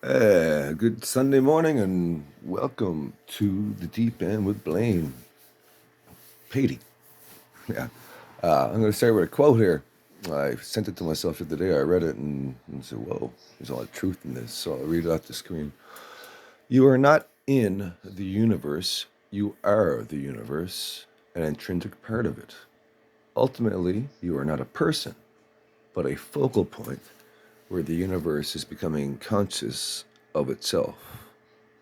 Good Sunday morning and welcome to the deep end with Blaine. Patey. Yeah. I'm going to start with a quote here. I sent it to myself the other day. I read it and said, whoa, there's a lot of truth in this. So I'll read it off the screen. You are not in the universe. You are the universe, an intrinsic part of it. Ultimately, you are not a person, but a focal point where the universe is becoming conscious of itself.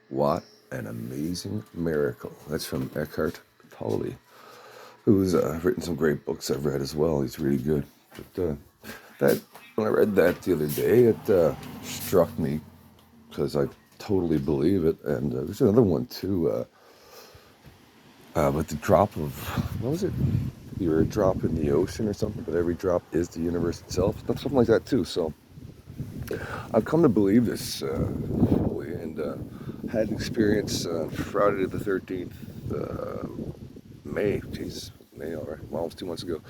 What an amazing miracle. That's from Eckhart Tolle, who's written some great books I've read as well. He's really good. But that when I read that the other day, it struck me because I totally believe it. And there's another one too, with the drop of, what was it? You're a drop in the ocean or something, but every drop is the universe itself. Something like that too. So I've come to believe this fully, and had an experience Friday the 13th, May, all right, well, almost 2 months ago.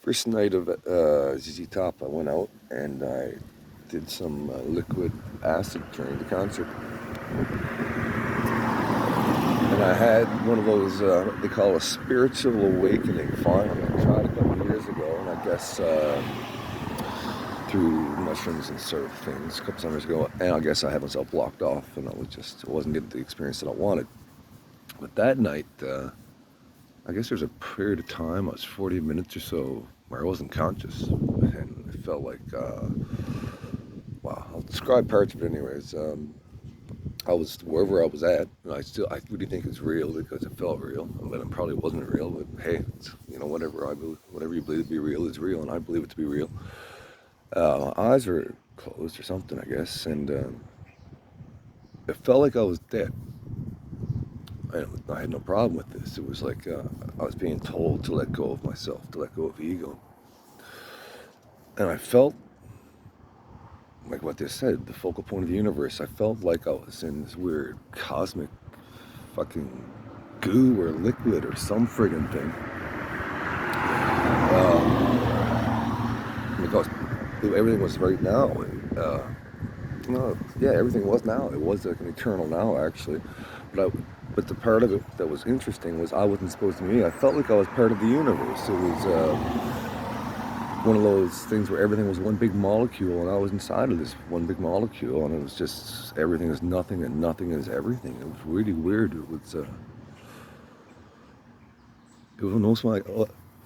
First night of ZZ Top, I went out and I did some liquid acid during the concert. And I had one of those, what they call a spiritual awakening finally. I tried a couple of years ago, and I guess through mushrooms and sort of things a couple summers ago, and I guess I had myself blocked off, and I wasn't getting the experience that I wanted. But that night, I guess there's a period of time, I was 40 minutes or so, where I wasn't conscious, and it felt like, wow, I'll describe parts of it anyways. I was wherever I was at, and I really think it's real because it felt real. I mean, it probably wasn't real, but hey, whatever you believe to be real is real, and I believe it to be real. My eyes were closed or something, I guess, and it felt like I was dead. I had no problem with this. It was like I was being told to let go of myself, to let go of ego. And I felt like what they said, the focal point of the universe. I felt like I was in this weird cosmic fucking goo or liquid or some friggin' thing. Because everything was right now. No, yeah, everything was now. It was like an eternal now, actually. But the part of it that was interesting was I wasn't supposed to be me. I felt like I was part of the universe. It was one of those things where everything was one big molecule, and I was inside of this one big molecule, and it was just everything is nothing, and nothing is everything. It was really weird. It was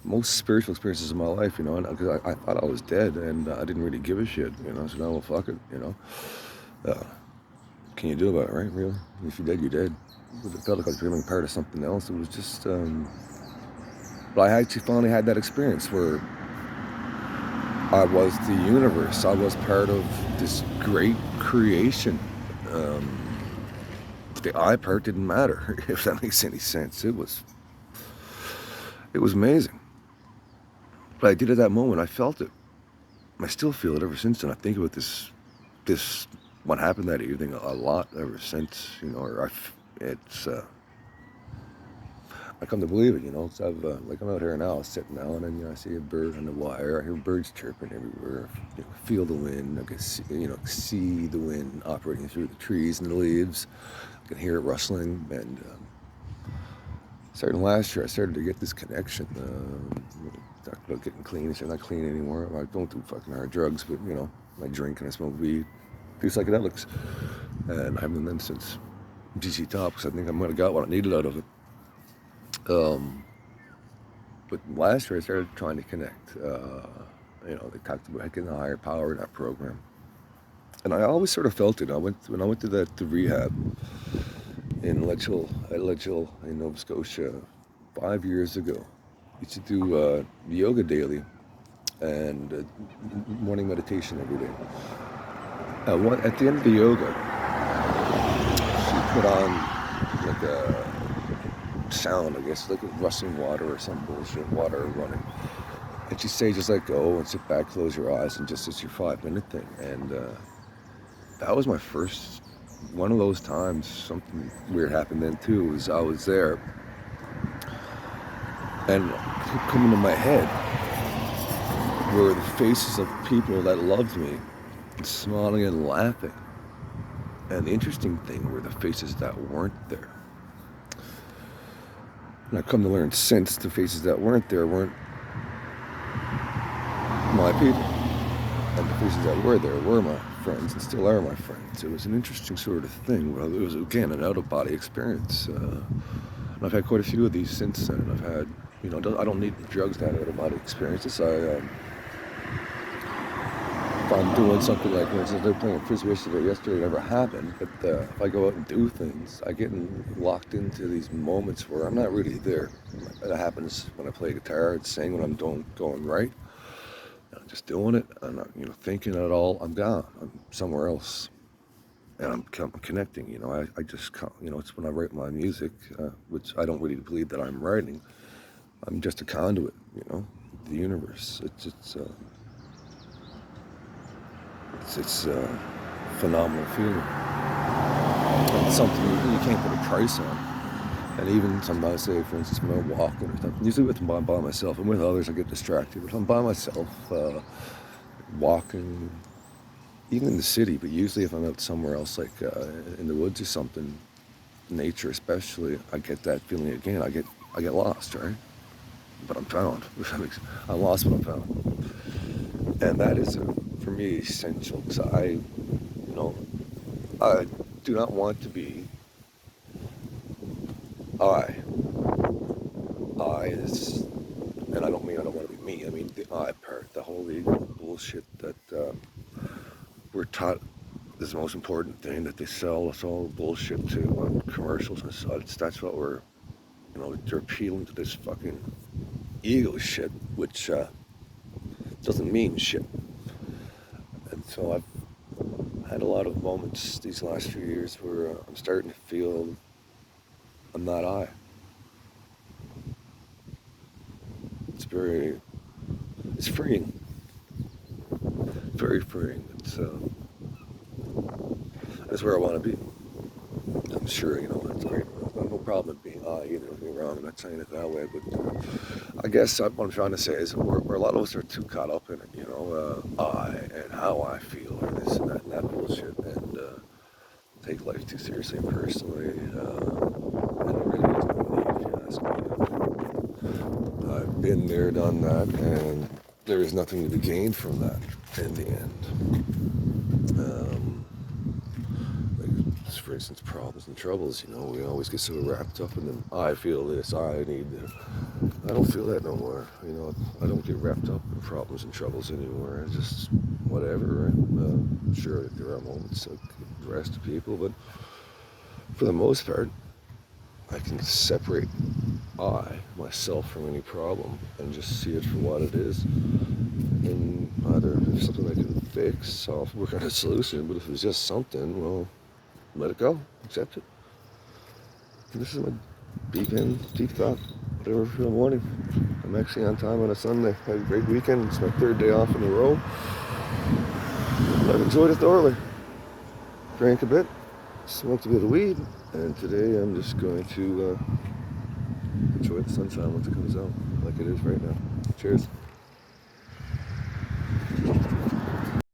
most spiritual experiences of my life, because I thought I was dead, and I didn't really give a shit, So now, well, fuck it. Can you do about it, right? Really? If you're dead, you're dead. But it felt like I was becoming part of something else. It was just, but I actually finally had that experience where I was the universe. I was part of this great creation. The I part didn't matter, if that makes any sense. It was amazing. But I did at that moment. I felt it. I still feel it ever since then. I think about this what happened that evening a lot ever since. I come to believe it. So I'm out here now, sitting down, and I see a bird on the wire. I hear birds chirping everywhere. Feel the wind. I can see the wind operating through the trees and the leaves. I can hear it rustling. And starting last year, I started to get this connection. Talked about getting clean. I said, I'm not clean anymore. I don't do fucking hard drugs, but I drink and I smoke weed, do psychedelics, and I haven't done them since GC Top because I think I might have got what I needed out of it. But last year I started trying to connect. They talked about getting a higher power in that program, and I always sort of felt it. When I went to the rehab in Ledghill in Nova Scotia 5 years ago. Used to do yoga daily and morning meditation every day. At the end of the yoga, she put on like a sound, I guess, like a rushing water or some bullshit, water running. And she'd say, just let go and sit back, close your eyes, and just it's your 5-minute thing. And that was my first one of those times. Something weird happened then too. Was I was there, and it kept coming to my head were the faces of people that loved me, smiling and laughing. And the interesting thing were the faces that weren't there. And I've come to learn since the faces that weren't there weren't my people. And the faces that were there were my friends and still are my friends. It was an interesting sort of thing. Well, it was, again, an out-of-body experience. And I've had quite a few of these since then. And I've had, I don't need drugs to have out-of-body experiences. If I'm doing something like, for instance, they're playing Frisbee yesterday, it never happened. But if I go out and do things, I get locked into these moments where I'm not really there. That happens when I play guitar and sing, when I'm going right. I'm just doing it. I'm not, thinking at all. I'm gone. I'm somewhere else. And I'm connecting, I just, it's when I write my music, which I don't really believe that I'm writing. I'm just a conduit, the universe. It's a phenomenal feeling. It's something you can't put a price on. And even sometimes, say, for instance, when I'm walking or something, usually with by myself, and with others I get distracted. But if I'm by myself, walking, even in the city, but usually if I'm out somewhere else, like in the woods or something, nature especially, I get that feeling again. I get lost, right? But I'm found. I'm lost, but I'm found. And that is, for me, essential. Because I do not want to be I is, and I don't mean I don't want to be me. I mean the I part, the whole ego bullshit that we're taught is the most important thing that they sell us all bullshit to on commercials and such. That's what we're, they're appealing to this fucking ego shit, which doesn't mean shit. And so I've had a lot of moments these last few years where I'm starting to feel I'm not I. It's freeing. Very freeing. That's where I want to be. I'm sure, that's great. I've no problem being I either. Don't get me wrong, I'm not saying it that way, but I guess what I'm trying to say is where a lot of us are too caught up in it, I and how I feel or this and that bullshit, and take life too seriously and personally, and it really is no need, if you ask me. I've been there, done that, and there is nothing to be gained from that in the end. For instance, problems and troubles, we always get so wrapped up in them. I feel this, I need this. I don't feel that no more. I don't get wrapped up in problems and troubles anymore. It's just whatever. And sure, there are moments like the rest of people, but for the most part, I can separate myself from any problem and just see it for what it is. And either if it's something I can fix, I'll work on a solution. But if it's just something, well, let it go, accept it. And this is my deep thought, whatever for the morning. I'm actually on time on a Sunday. I had a great weekend. It's my third day off in a row. I've enjoyed it thoroughly. Drank a bit, smoked a bit of weed, and today I'm just going to enjoy the sunshine once it comes out, like it is right now. Cheers.